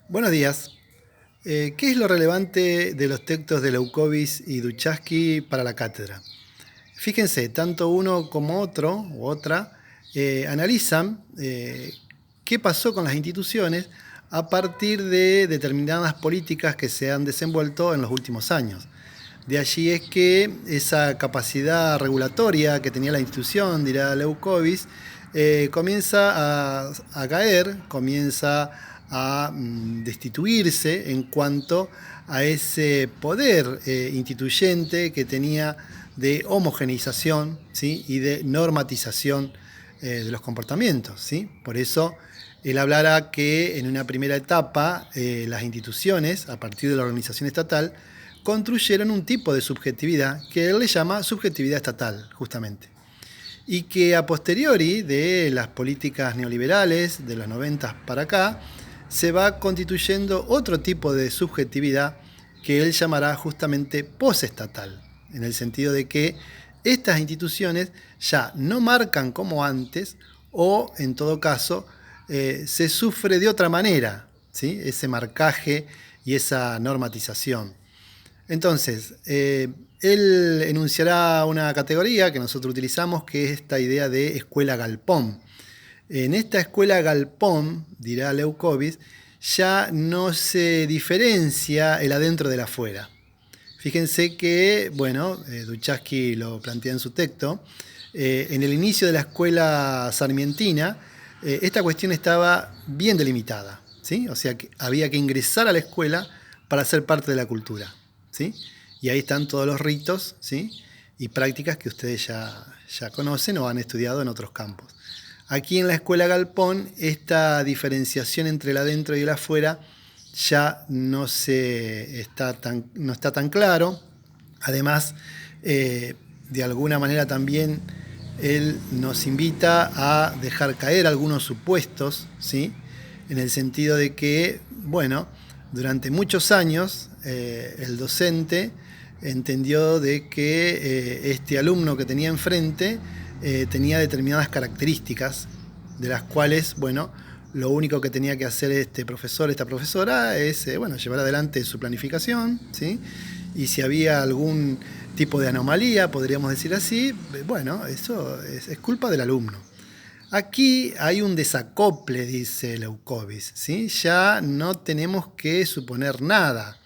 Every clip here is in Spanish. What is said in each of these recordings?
Buenos días. ¿Qué es lo relevante de los textos de Leucovis y Duchaski para la cátedra? Fíjense, tanto uno como otro u otra analizan qué pasó con las instituciones a partir de determinadas políticas que se han desenvuelto en los últimos años. De allí es que esa capacidad regulatoria que tenía la institución, dirá Leucovis, comienza a caer, comienza a destituirse en cuanto a ese poder instituyente que tenía de homogeneización, ¿sí?, y de normatización de los comportamientos, ¿sí? Por eso él hablará que en una primera etapa las instituciones, a partir de la organización estatal, construyeron un tipo de subjetividad que él le llama subjetividad estatal, justamente. Y que a posteriori de las políticas neoliberales de los 90 para acá, se va constituyendo otro tipo de subjetividad que él llamará justamente posestatal, en el sentido de que estas instituciones ya no marcan como antes o, en todo caso, se sufre de otra manera, ¿sí?, ese marcaje y esa normatización. Entonces, él enunciará una categoría que nosotros utilizamos, que es esta idea de escuela galpón. En esta escuela galpón, dirá Leucovis, ya no se diferencia el adentro del afuera. Fíjense que, bueno, Duchaski lo plantea en su texto, en el inicio de la escuela sarmientina, esta cuestión estaba bien delimitada, ¿sí? O sea, que había que ingresar a la escuela para ser parte de la cultura, ¿sí? Y ahí están todos los ritos, ¿sí?, y prácticas que ustedes ya conocen o han estudiado en otros campos. Aquí en la escuela Galpón, esta diferenciación entre el adentro y el afuera ya no está tan claro. Además, de alguna manera también él nos invita a dejar caer algunos supuestos, ¿sí?, en el sentido de que, bueno, durante muchos años el docente entendió de que este alumno que tenía enfrente tenía determinadas características, de las cuales, bueno, lo único que tenía que hacer este profesor, esta profesora, es llevar adelante su planificación, ¿sí? Y si había algún tipo de anomalía, podríamos decir así, bueno, eso es culpa del alumno. Aquí hay un desacople, dice Leucovis, ¿sí? Ya no tenemos que suponer nada.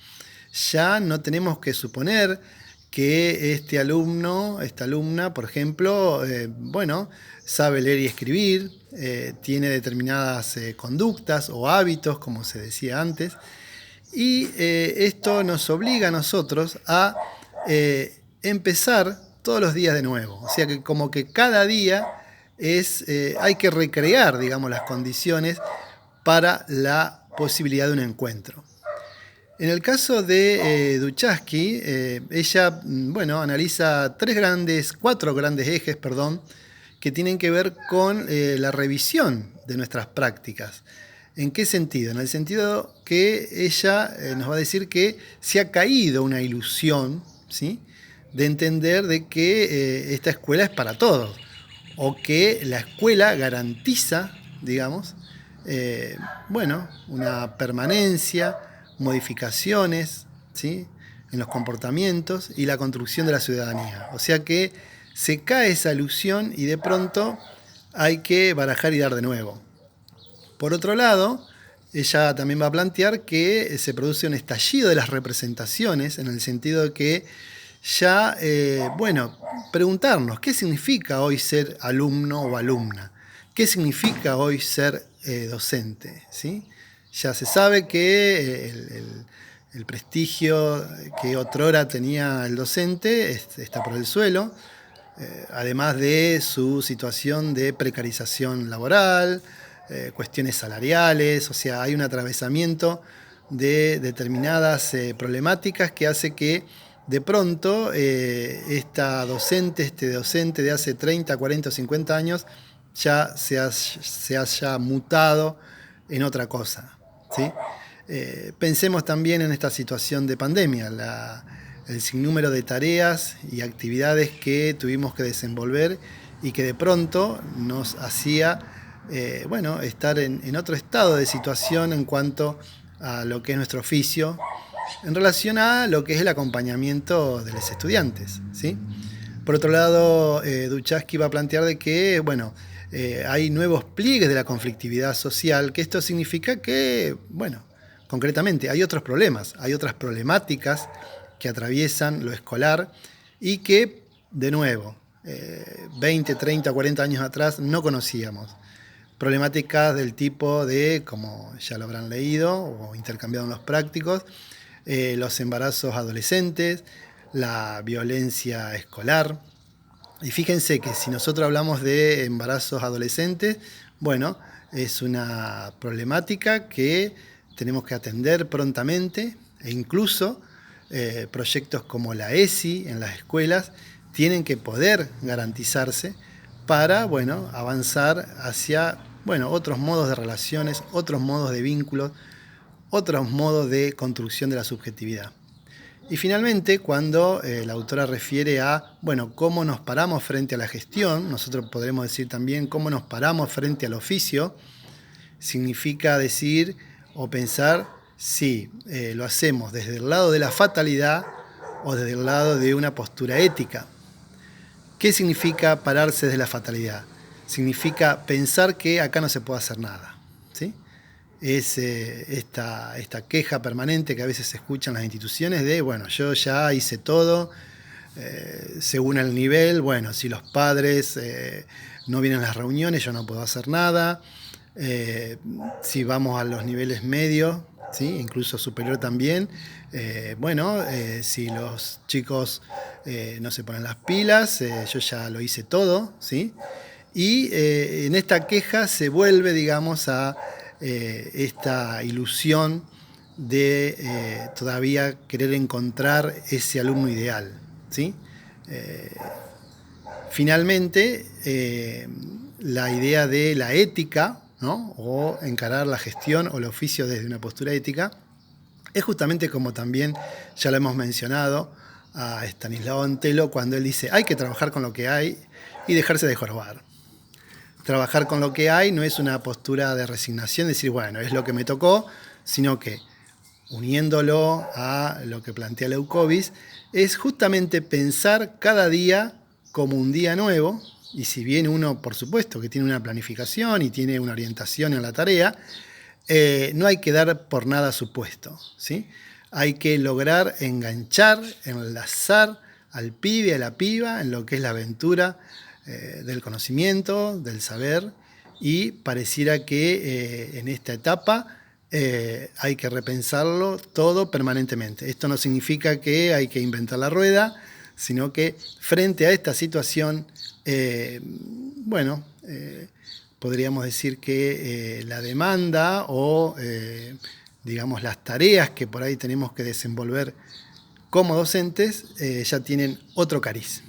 Ya no tenemos que suponer que este alumno, esta alumna, por ejemplo, sabe leer y escribir, tiene determinadas conductas o hábitos, como se decía antes, y esto nos obliga a nosotros a empezar todos los días de nuevo. O sea que como que cada día hay que recrear, digamos, las condiciones para la posibilidad de un encuentro. En el caso de Duchaski, ella, analiza cuatro grandes ejes, que tienen que ver con la revisión de nuestras prácticas. ¿En qué sentido? En el sentido que ella nos va a decir que se ha caído una ilusión, ¿sí?, de entender de que esta escuela es para todos, o que la escuela garantiza, digamos, una permanencia, modificaciones, ¿sí?, en los comportamientos y la construcción de la ciudadanía. O sea que se cae esa ilusión y de pronto hay que barajar y dar de nuevo. Por otro lado, ella también va a plantear que se produce un estallido de las representaciones, en el sentido de que ya, preguntarnos qué significa hoy ser alumno o alumna, qué significa hoy ser docente, ¿sí? Ya se sabe que el prestigio que otrora tenía el docente está por el suelo, además de su situación de precarización laboral, cuestiones salariales, o sea, hay un atravesamiento de determinadas problemáticas que hace que de pronto este docente de hace 30, 40 o 50 años ya se haya mutado en otra cosa, ¿sí? Pensemos también en esta situación de pandemia, el sinnúmero de tareas y actividades que tuvimos que desenvolver y que de pronto nos hacía estar en otro estado de situación en cuanto a lo que es nuestro oficio en relación a lo que es el acompañamiento de los estudiantes, ¿sí? Por otro lado, Duchaski va a plantear de que, bueno, hay nuevos pliegues de la conflictividad social, que esto significa que, bueno, concretamente hay otros problemas, hay otras problemáticas que atraviesan lo escolar y que, de nuevo, 20, 30, 40 años atrás no conocíamos. Problemáticas del tipo de, como ya lo habrán leído o intercambiado en los prácticos, los embarazos adolescentes, la violencia escolar. Y fíjense que si nosotros hablamos de embarazos adolescentes, bueno, es una problemática que tenemos que atender prontamente e incluso proyectos como la ESI en las escuelas tienen que poder garantizarse para, bueno, avanzar hacia, bueno, otros modos de relaciones, otros modos de vínculos, otros modos de construcción de la subjetividad. Y finalmente, cuando la autora refiere a, bueno, cómo nos paramos frente a la gestión, nosotros podremos decir también cómo nos paramos frente al oficio, significa decir o pensar si lo hacemos desde el lado de la fatalidad o desde el lado de una postura ética. ¿Qué significa pararse desde la fatalidad? Significa pensar que acá no se puede hacer nada, ¿sí? Es esta queja permanente que a veces se escucha en las instituciones de, bueno, yo ya hice todo, según el nivel, bueno, si los padres no vienen a las reuniones, yo no puedo hacer nada. Si vamos a los niveles medios, ¿sí? Incluso superior también, si los chicos no se ponen las pilas, yo ya lo hice todo, ¿sí? Y en esta queja se vuelve, digamos, a esta ilusión de todavía querer encontrar ese alumno ideal, ¿sí? Finalmente, la idea de la ética, ¿no? O encarar la gestión o el oficio desde una postura ética, es justamente como también ya lo hemos mencionado a Estanislao Antelo cuando él dice hay que trabajar con lo que hay y dejarse de jorobar. Trabajar con lo que hay no es una postura de resignación, decir, bueno, es lo que me tocó, sino que uniéndolo a lo que plantea Leuckovis, es justamente pensar cada día como un día nuevo, y si bien uno, por supuesto, que tiene una planificación y tiene una orientación en la tarea, no hay que dar por nada su puesto, ¿sí? Hay que lograr enganchar, enlazar al pibe, a la piba, en lo que es la aventura del conocimiento, del saber, y pareciera que en esta etapa hay que repensarlo todo permanentemente. Esto no significa que hay que inventar la rueda, sino que frente a esta situación, podríamos decir que la demanda o, digamos, las tareas que por ahí tenemos que desenvolver como docentes ya tienen otro cariz.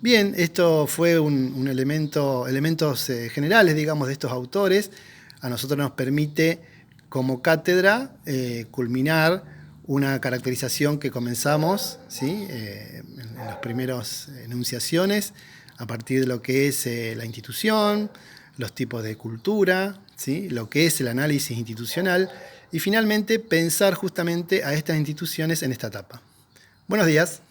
Bien, esto fue elementos generales, digamos, de estos autores. A nosotros nos permite, como cátedra, culminar una caracterización que comenzamos, ¿sí? En las primeras enunciaciones, a partir de lo que es la institución, los tipos de cultura, ¿sí? Lo que es el análisis institucional y finalmente pensar justamente a estas instituciones en esta etapa. Buenos días.